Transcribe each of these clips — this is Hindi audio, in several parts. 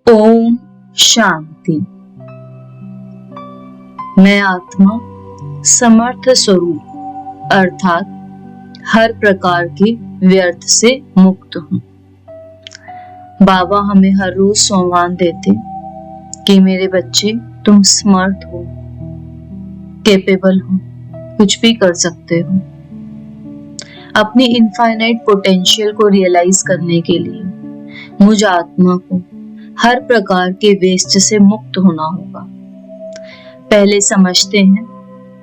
ओम शांति। मैं आत्मा समर्थ स्वरूप अर्थात हर प्रकार के व्यर्थ से मुक्त हूँ। बाबा हमें हर रोज संवाद देते कि मेरे बच्चे तुम समर्थ हो, कैपेबल हो, कुछ भी कर सकते हो। अपनी इनफाइनाइट पोटेंशियल को रियलाइज करने के लिए मुझ आत्मा को हर प्रकार के वेस्ट से मुक्त होना होगा। पहले समझते हैं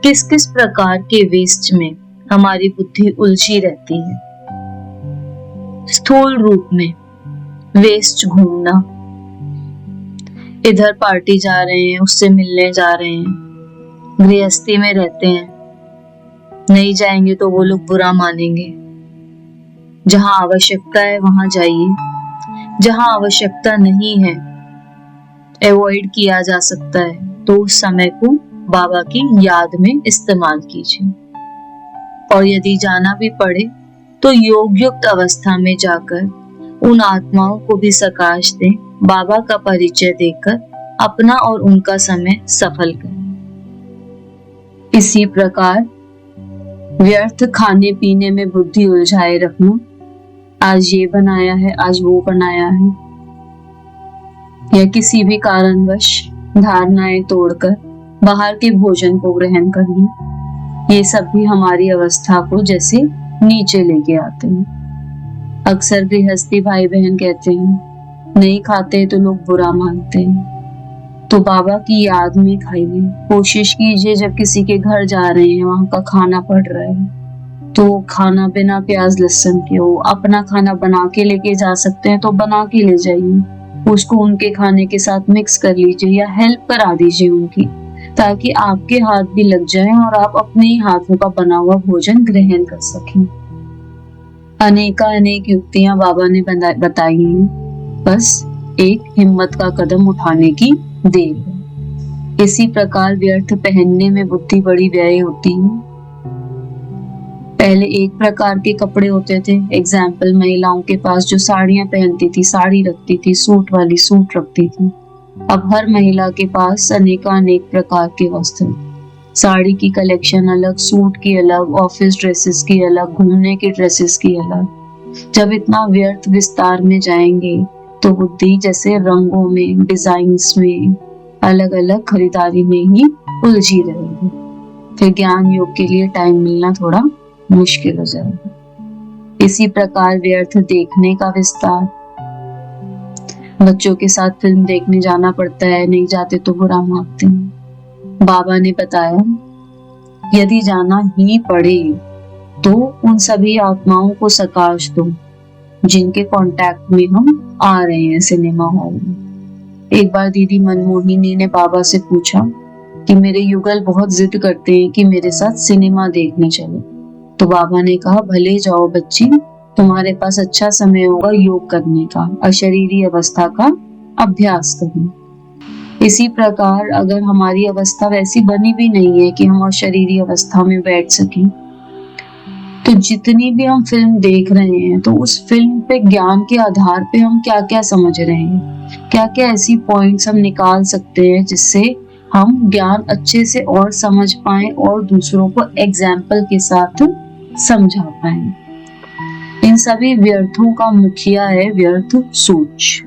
किस किस प्रकार के वेस्ट में हमारी बुद्धि उलझी रहती है। स्थूल रूप में वेस्ट घूमना, इधर पार्टी जा रहे हैं, उससे मिलने जा रहे हैं, गृहस्थी में रहते हैं, नहीं जाएंगे तो वो लोग बुरा मानेंगे। जहां आवश्यकता है वहां जाइए, जहां आवश्यकता नहीं है अवॉइड किया जा सकता है तो उस समय को बाबा की याद में इस्तेमाल कीजिए। और यदि जाना भी पड़े तो योग युक्त अवस्था में जाकर उन आत्माओं को भी सकाश दें, बाबा का परिचय देकर अपना और उनका समय सफल करें। इसी प्रकार व्यर्थ खाने पीने में बुद्धि उलझाए रखना, आज ये बनाया है, आज वो बनाया है, या किसी भी कारणवश धारणाएं तोड़कर बाहर के भोजन को ग्रहण करना, ये सब भी हमारी अवस्था को जैसे नीचे लेके आते हैं। अक्सर गृहस्थी भाई बहन कहते हैं नहीं खाते तो लोग बुरा मानते हैं, तो बाबा की याद में खाइए। कोशिश कीजिए जब किसी के घर जा रहे हैं, वहां का खाना पड़ रहा है तो खाना बिना प्याज लहसुन के हो। अपना खाना बना के लेके जा सकते हैं तो बना के ले जाइए, उसको उनके खाने के साथ मिक्स कर लीजिए या हेल्प करा दीजिए उनकी, ताकि आपके हाथ भी लग जाएं और आप अपने ही हाथों का बना हुआ भोजन ग्रहण कर सकें। अनेक युक्तियां बाबा ने बताई हैं, बस एक हिम्मत का कदम उठाने की देर है। इसी प्रकार व्यर्थ पहनने में बुद्धि बड़ी व्यय होती है। पहले एक प्रकार के कपड़े होते थे, एग्जाम्पल महिलाओं के पास जो साड़ियां पहनती थी, साड़ी रखती थी, सूट वाली सूट रखती थी। अब हर महिला के पास अनेक प्रकार के वस्त्र, साड़ी की कलेक्शन अलग, सूट की अलग, ऑफिस ड्रेसेस की अलग, घूमने की ड्रेसेस की अलग। जब इतना व्यर्थ विस्तार में जाएंगे तो बुद्धि जैसे रंगों में, डिजाइन्स में, अलग अलग खरीदारी में ही उलझी रहेगी। फिर ज्ञान योग के लिए टाइम मिलना थोड़ा मुश्किल हो जाएगा। इसी प्रकार व्यर्थ देखने का विस्तार, बच्चों के साथ फिल्म देखने जाना पड़ता है, नहीं जाते तो बुरा मानते हैं। बाबा ने बताया यदि जाना ही पड़े तो उन सभी आत्माओं को सकाश दो जिनके कांटेक्ट में हम आ रहे हैं सिनेमा हॉल में। एक बार दीदी मनमोहिनी ने बाबा से पूछा कि मेरे युगल बहुत जिद करते हैं कि मेरे साथ सिनेमा देखने चले, तो बाबा ने कहा भले जाओ बच्ची, तुम्हारे पास अच्छा समय होगा योग करने का, अशरीरी अवस्था का अभ्यास करना। इसी प्रकार अगर हमारी अवस्था वैसी बनी भी नहीं है कि हम अशरीरी अवस्था में बैठ सकें, तो जितनी भी हम फिल्म देख रहे हैं तो उस फिल्म पे ज्ञान के आधार पे हम क्या क्या समझ रहे हैं, क्या क्या ऐसी पॉइंट्स हम निकाल सकते हैं जिससे हम ज्ञान अच्छे से और समझ पाएं और दूसरों को एग्जाम्पल के साथ समझा पाएं। इन सभी व्यर्थों का मुखिया है व्यर्थ सोच।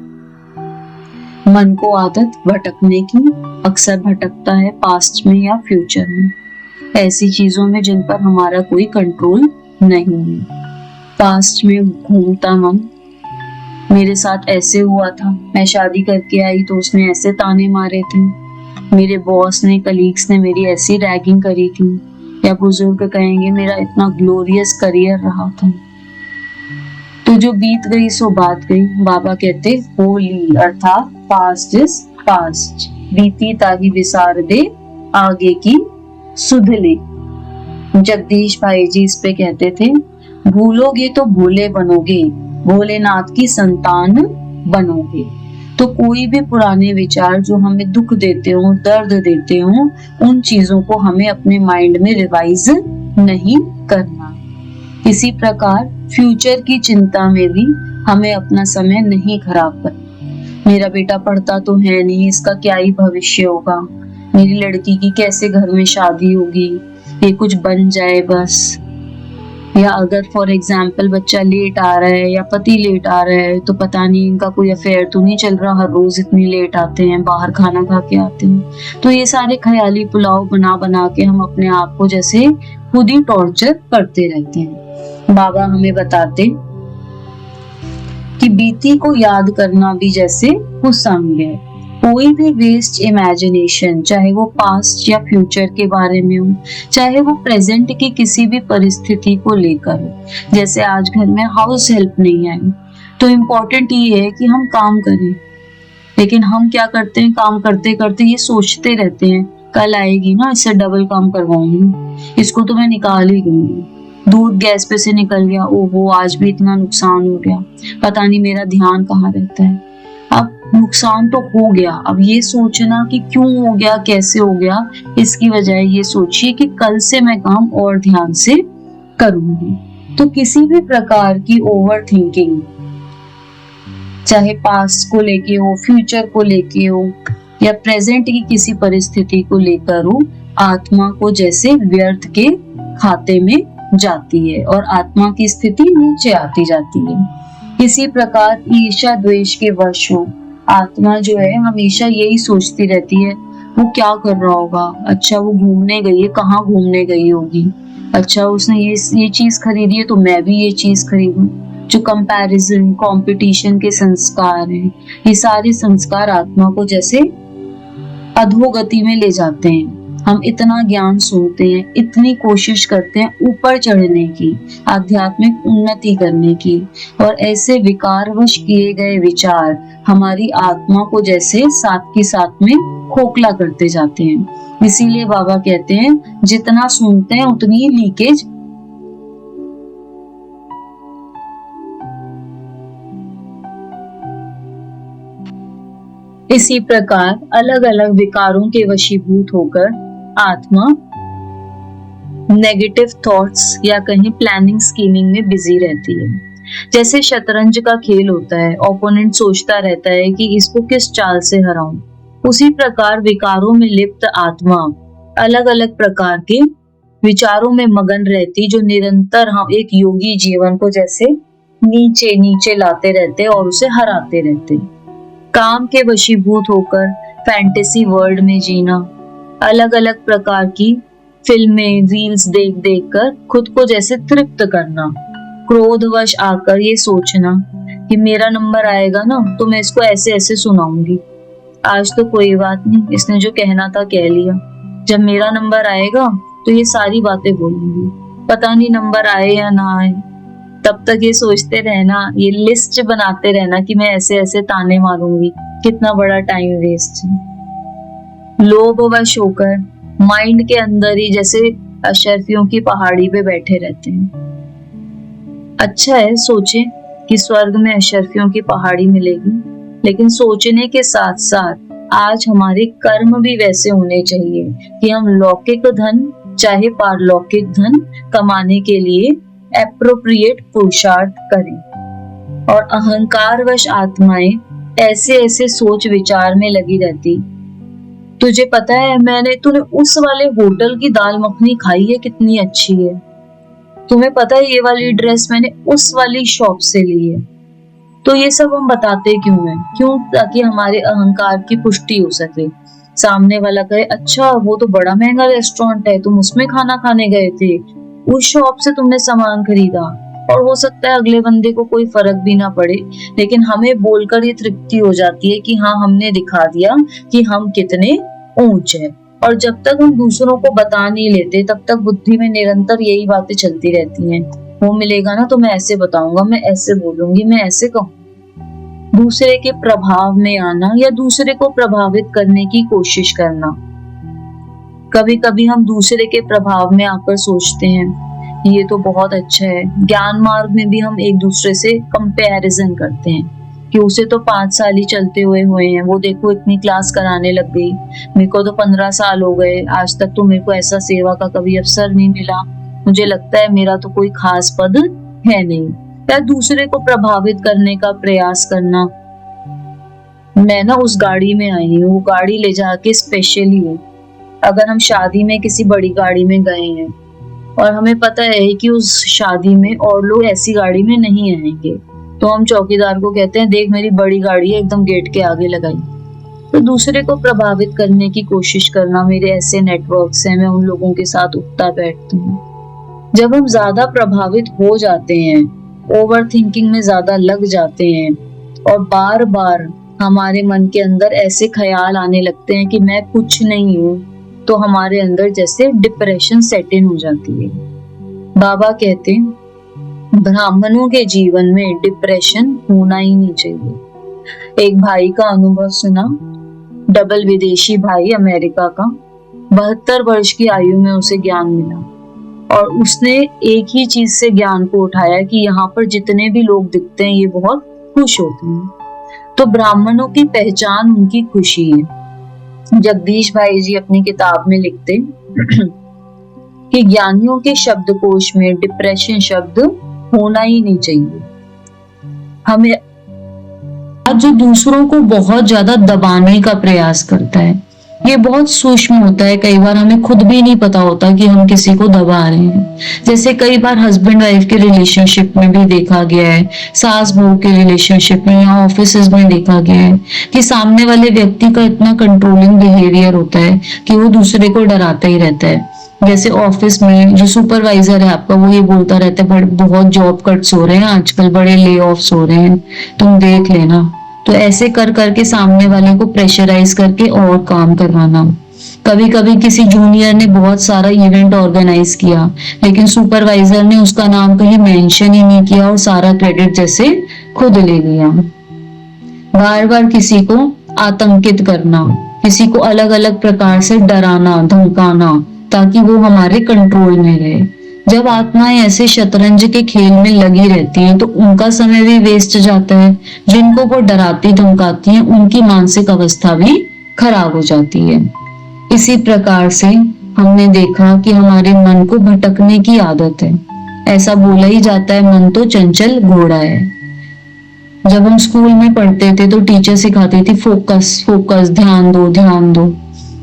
मन को आदत भटकने की, अक्सर भटकता है पास्ट में या फ्यूचर में, ऐसी चीजों में जिन पर हमारा कोई कंट्रोल नहीं है। पास्ट में घूमता मन, मेरे साथ ऐसे हुआ था, मैं शादी करके आई तो उसने ऐसे ताने मारे थे, मेरे बॉस ने, कलीग्स ने मेरी ऐसी रैगिंग करी थी, या बुजुर्ग कहेंगे मेरा इतना ग्लोरियस करियर रहा था। तो जो बीत गई सो बात गई। बाबा कहते होली अर्थात पास्ट इज पास्ट, बीती ताही विसार दे, आगे की सुध ले। जगदीश भाई जी इस पे कहते थे भूलोगे तो भोले बनोगे, भोलेनाथ की संतान बनोगे। तो कोई भी पुराने विचार जो हमें दुख देते हो, दर्द देते हो, उन चीजों को हमें अपने माइंड में रिवाइज नहीं करना। इसी प्रकार फ्यूचर की चिंता में भी हमें अपना समय नहीं खराब करना। मेरा बेटा पढ़ता तो है नहीं, इसका क्या ही भविष्य होगा, मेरी लड़की की कैसे घर में शादी होगी, ये कुछ बन जाए बस। या अगर फॉर एग्जाम्पल बच्चा लेट आ रहा है या पति लेट आ रहा है तो पता नहीं इनका कोई अफेयर तो नहीं चल रहा, हर रोज इतनी लेट आते हैं, बाहर खाना खा के आते हैं। तो ये सारे ख्याली पुलाव बना बना के हम अपने आप को जैसे खुद ही टॉर्चर करते रहते हैं। बाबा हमें बताते कि बीती को याद करना भी जैसे कुसंग है। कोई भी वेस्ट इमेजिनेशन, चाहे वो पास्ट या फ्यूचर के बारे में हो, चाहे वो प्रेजेंट की किसी भी परिस्थिति को लेकर हो। जैसे आज घर में हाउस हेल्प नहीं आई तो इम्पोर्टेंट ये है कि हम काम करें, लेकिन हम क्या करते हैं, काम करते करते ये सोचते रहते हैं कल आएगी ना, इससे डबल काम करवाऊंगी, इसको तो मैं निकाल ही दूंगी। दूध गैस पे से निकल गया, ओहो आज भी इतना नुकसान हो गया, पता नहीं मेरा ध्यान कहाँ रहता है। अब नुकसान तो हो गया, अब ये सोचना कि क्यों हो गया, कैसे हो गया, इसकी वजह ये सोचिए कि कल से मैं काम और ध्यान से करूंगी। तो किसी भी प्रकार की ओवर थिंकिंग, चाहे पास्ट को लेके हो, फ्यूचर को लेके हो या प्रेजेंट की किसी परिस्थिति को लेकर हो, आत्मा को जैसे व्यर्थ के खाते में जाती है और आत्मा की स्थिति नीचे आती जाती है। इसी प्रकार ईर्ष्या द्वेष के वश हो आत्मा जो है हमेशा यही सोचती रहती है, वो क्या कर रहा होगा, अच्छा वो घूमने गई है, कहाँ घूमने गई होगी, अच्छा उसने ये चीज खरीदी है तो मैं भी ये चीज खरीदूं। जो कंपैरिजन, कंपटीशन के संस्कार हैं, ये सारे संस्कार आत्मा को जैसे अधोगति में ले जाते हैं। हम इतना ज्ञान सुनते हैं, इतनी कोशिश करते हैं ऊपर चढ़ने की, आध्यात्मिक उन्नति करने की, और ऐसे विकारवश किए गए विचार हमारी आत्मा को जैसे साथ के साथ में खोखला करते जाते हैं। इसीलिए बाबा कहते हैं जितना सुनते हैं उतनी लीकेज इसी प्रकार अलग अलग विकारों के वशीभूत होकर आत्मा नेगेटिव थॉट्स या कहीं प्लानिंग स्कीमिंग में बिजी रहती है। जैसे शतरंज का खेल होता है, ओपोनेंट सोचता रहता है कि इसको किस चाल से हराऊं, उसी प्रकार विकारों में लिप्त आत्मा अलग अलग प्रकार के विचारों में मगन रहती, जो निरंतर हम एक योगी जीवन को जैसे नीचे नीचे लाते रहते और उसे हराते रहते। काम के वशीभूत होकर फैंटेसी वर्ल्ड में जीना, अलग अलग प्रकार की फिल्में, रील्स देख देख कर खुद को जैसे तृप्त करना, क्रोधवश आकर ये सोचना कि मेरा नंबर आएगा ना तो मैं इसको ऐसे ऐसे सुनाऊंगी, आज तो कोई बात नहीं, इसने जो कहना था कह लिया, जब मेरा नंबर आएगा तो ये सारी बातें बोलूंगी, पता नहीं नंबर आए या ना आए। तब तक ये सोचते रहना, ये लिस्ट बनाते रहना कि मैं ऐसे ऐसे ताने मारूंगी, कितना बड़ा टाइम वेस्ट है। लोभवश होकर माइंड के अंदर ही जैसे अशर्फियों की पहाड़ी पे बैठे रहते हैं। अच्छा है सोचे कि स्वर्ग में अशर्फियों की पहाड़ी मिलेगी, लेकिन सोचने के साथ साथ आज हमारे कर्म भी वैसे होने चाहिए कि हम लौकिक धन चाहे पारलौकिक धन कमाने के लिए एप्रोप्रिएट पुरुषार्थ करें। और अहंकारवश आत्माएं ऐसे ऐसे सोच विचार में लगी रहती, तुझे पता है तूने उस वाले होटल की दाल मखनी खाई है, कितनी अच्छी है, तुम्हें पता है ये वाली ड्रेस मैंने उस वाली शॉप से ली है। तो ये सब हम बताते क्यों हैं? क्यों? ताकि हमारे अहंकार की पुष्टि हो सके, सामने वाला कहे अच्छा वो तो बड़ा महंगा रेस्टोरेंट है, तुम उसमें खाना खाने गए थे, उस शॉप से तुमने सामान खरीदा। और हो सकता है अगले बंदे को कोई फर्क भी ना पड़े, लेकिन हमें बोलकर ये तृप्ति हो जाती है कि हाँ हमने दिखा दिया कि हम कितने ऊंच हैं। और जब तक हम दूसरों को बता नहीं लेते तब तक बुद्धि में निरंतर यही बातें चलती रहती हैं, वो मिलेगा ना तो मैं ऐसे बताऊंगा, मैं ऐसे बोलूंगी, मैं ऐसे कहूँ। दूसरे के प्रभाव में आना या दूसरे को प्रभावित करने की कोशिश करना। कभी कभी हम दूसरे के प्रभाव में आकर सोचते हैं ये तो बहुत अच्छा है। ज्ञान मार्ग में भी हम एक दूसरे से कंपैरिजन करते हैं कि उसे तो 5 साल ही चलते हुए हैं, वो देखो इतनी क्लास कराने लग गई, मेरे को तो 15 साल हो गए, आज तक तो मेरे को ऐसा सेवा का कभी अवसर नहीं मिला, मुझे लगता है मेरा तो कोई खास पद है नहीं। या दूसरे को प्रभावित करने का प्रयास करना, मैं ना उस गाड़ी में आई हूँ, वो गाड़ी ले जाके स्पेशली हूँ। अगर हम शादी में किसी बड़ी गाड़ी में गए हैं और हमें पता है कि उस शादी में और लोग ऐसी गाड़ी में नहीं आएंगे, तो हम चौकीदार को कहते हैं, देख मेरी बड़ी गाड़ी है, एकदम गेट के आगे लगाई। तो दूसरे को प्रभावित करने की कोशिश करना मेरे ऐसे नेटवर्क्स हैं, मैं उन लोगों के साथ उठता बैठती हूँ। जब हम ज्यादा प्रभावित हो जाते हैं, ओवर थिंकिंग में ज्यादा लग जाते हैं और बार बार हमारे मन के अंदर ऐसे ख्याल आने लगते हैं कि मैं कुछ नहीं हूँ, तो हमारे अंदर जैसे डिप्रेशन सेट इन हो जाती है। बाबा कहते हैं ब्राह्मणों के जीवन में डिप्रेशन होना ही नहीं चाहिए। एक भाई का अनुभव सुना, डबल विदेशी भाई, अमेरिका का, 72 वर्ष की आयु में उसे ज्ञान मिला और उसने एक ही चीज से ज्ञान को उठाया कि यहाँ पर जितने भी लोग दिखते हैं ये बहुत खुश होते हैं, तो ब्राह्मणों की पहचान उनकी खुशी है। जगदीश भाई जी अपनी किताब में लिखते कि ज्ञानियों के शब्दकोश में डिप्रेशन शब्द होना ही नहीं चाहिए। हमें जो दूसरों को बहुत ज्यादा दबाने का प्रयास करता है, ये बहुत सूक्ष्म होता है। कई बार हमें खुद भी नहीं पता होता कि हम किसी को दबा रहे हैं। जैसे कई बार हस्बैंड वाइफ के रिलेशनशिप में भी देखा गया है, सास बहू के रिलेशनशिप में या ऑफिसेज में देखा गया है कि सामने वाले व्यक्ति का इतना कंट्रोलिंग बिहेवियर होता है कि वो दूसरे को डराता ही रहता है। जैसे ऑफिस में जो सुपरवाइजर है आपका, वो ये बोलता रहता है बहुत जॉब कट्स हो रहे हैं आजकल, बड़े ले ऑफ्स हो रहे हैं, तुम देख लेना। तो ऐसे कर करके सामने वाले को प्रेशराइज करके और काम करवाना। कभी कभी किसी जूनियर ने बहुत सारा इवेंट ऑर्गेनाइज किया, लेकिन सुपरवाइजर ने उसका नाम कहीं मेंशन ही नहीं किया और सारा क्रेडिट जैसे खुद ले लिया। बार बार किसी को आतंकित करना, किसी को अलग अलग प्रकार से डराना धमकाना ताकि वो हमारे कंट्रोल में रहे। जब आत्माएं ऐसे शतरंज के खेल में लगी रहती हैं तो उनका समय भी वेस्ट जाता है। जिनको वो डराती धमकाती हैं उनकी मानसिक अवस्था भी खराब हो जाती है। इसी प्रकार से हमने देखा कि हमारे मन को भटकने की आदत है। ऐसा बोला ही जाता है, मन तो चंचल घोड़ा है। जब हम स्कूल में पढ़ते थे तो टीचर सिखाती थी फोकस फोकस, ध्यान दो ध्यान दो।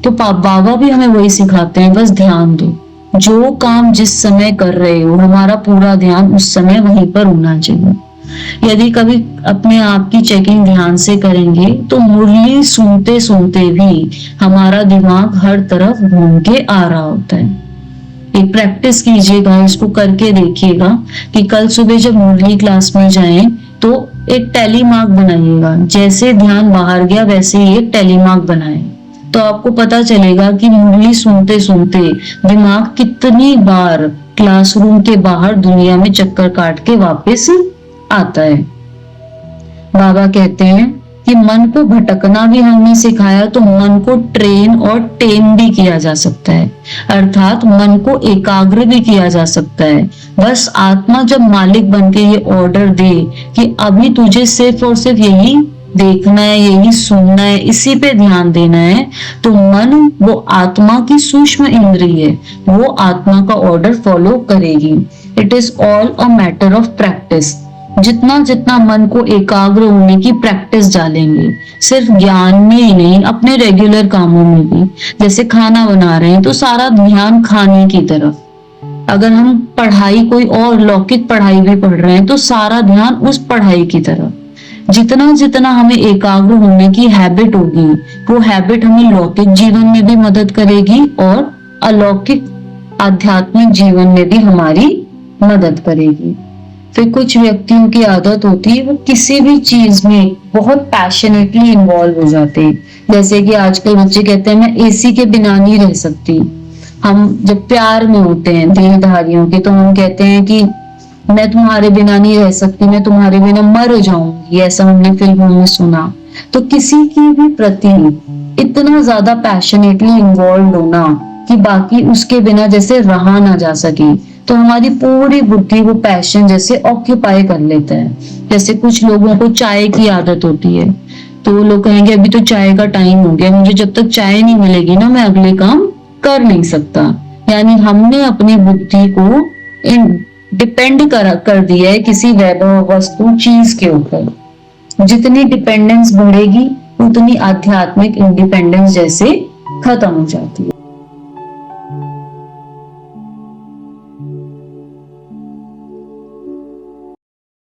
तो बाबा भी हमें वही सिखाते हैं, बस ध्यान दो। जो काम जिस समय कर रहे हो, हमारा पूरा ध्यान उस समय वहीं पर होना चाहिए। यदि कभी अपने आप की चेकिंग ध्यान से करेंगे तो मुरली सुनते सुनते भी हमारा दिमाग हर तरफ घूम के आ रहा होता है। एक प्रैक्टिस कीजिएगा, इसको करके देखिएगा कि कल सुबह जब मुरली क्लास में जाएं तो एक टैली मार्क बनाइएगा। जैसे ध्यान बाहर गया वैसे ही एक टैली मार्क बनाएं, तो आपको पता चलेगा कि मुरली सुनते सुनते दिमाग कितनी बार क्लासरूम के बाहर दुनिया में चक्कर काट के वापस आता है। बाबा कहते हैं कि मन को भटकना भी हमने सिखाया, तो मन को ट्रेन और टेम भी किया जा सकता है, अर्थात मन को एकाग्र भी किया जा सकता है। बस आत्मा जब मालिक बन के ये ऑर्डर दे कि अभी तुझे सिर्फ और सिर्फ यही देखना है, यही सुनना है, इसी पे ध्यान देना है, तो मन, वो आत्मा की सूक्ष्म इंद्रिय है, वो आत्मा का ऑर्डर फॉलो करेगी। It is all a matter of practice. जितना जितना मन को एकाग्र होने की प्रैक्टिस डालेंगे, सिर्फ ज्ञान में ही नहीं, अपने रेगुलर कामों में भी, जैसे खाना बना रहे हैं तो सारा ध्यान खाने की तरफ। अगर हम पढ़ाई कोई और लौकिक पढ़ाई भी पढ़ रहे हैं तो सारा ध्यान उस पढ़ाई की तरफ। जितना जितना हमें एकाग्र होने की हैबिट होगी, वो हैबिट हमें लौकिक जीवन में भी मदद करेगी और अलौकिक आध्यात्मिक जीवन में भी हमारी मदद करेगी। फिर कुछ व्यक्तियों की आदत होती है, वो किसी भी चीज में बहुत पैशनेटली इन्वॉल्व हो जाते हैं। जैसे कि आजकल बच्चे कहते हैं मैं एसी के बिना नहीं रह सकती। हम जब प्यार में होते हैं देहधारियों के, तो हम कहते हैं कि मैं तुम्हारे बिना नहीं रह सकती, मैं तुम्हारे बिना मर जाऊंगी, ऐसा हमने फिल्मों में सुना। तो किसी की भी प्रति इतना ज्यादा पैशनेटली इन्वॉल्व होना कि बाकी उसके बिना जैसे रहा ना जा सके, तो हमारी पूरी बुद्धि वो पैशन जैसे ऑक्यूपाई कर लेता है। जैसे कुछ लोगों को चाय की आदत होती है, तो वो लोग कहेंगे अभी तो चाय का टाइम हो गया, मुझे जब तक चाय नहीं मिलेगी ना मैं अगले काम कर नहीं सकता। यानी हमने अपनी बुद्धि को डिपेंड कर दिया है किसी वैभव वस्तु चीज के ऊपर। जितनी डिपेंडेंस बढ़ेगी उतनी आध्यात्मिक इंडिपेंडेंस जैसे खत्म हो जाती है।